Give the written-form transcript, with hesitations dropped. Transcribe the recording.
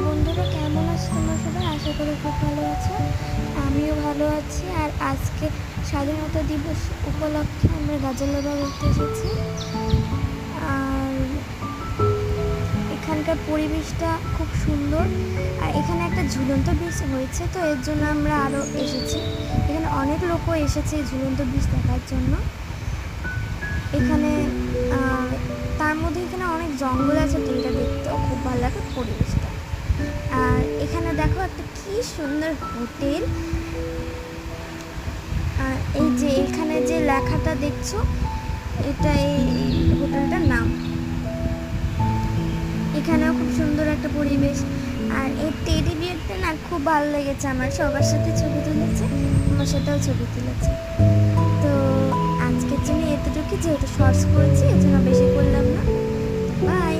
বন্ধুরা, কেমন আছো তোমরা সবাই? আশা করি খুব ভালো আছো। আমিও ভালো আছি। আর আজকে স্বাধীনতা দিবস উপলক্ষে আমরা গাজলডোবা ঘুরতে এসেছি। আর এখানকার পরিবেশটা খুব সুন্দর। আর এখানে একটা ঝুলন্ত ব্রিজ হয়েছে, তো এর জন্য আমরা আরও এসেছি। এখানে অনেক লোকও এসেছে এই ঝুলন্ত ব্রিজ দেখার জন্য। এখানে তার মধ্যে এখানে অনেক জঙ্গল আছে, তো এটা দেখতেও খুব ভালো লাগে পরিবেশটা। আর এখানে দেখো একটা কি সুন্দর হোটেল। আর এই যে এখানে যে লেখাটা দেখছো, এটা এই হোটেলটার নাম। এখানেও খুব সুন্দর একটা পরিবেশ। আর এই টেডি বিয়ারটা না খুব ভালো লেগেছে আমার, সবার সাথে ছবি তুলেছে, আমার সাথেও ছবি তুলেছে। তো আজকের জন্য এতটুকু, যেহেতু শর্টস করেছি এর জন্য বেশি করলাম না। বাই।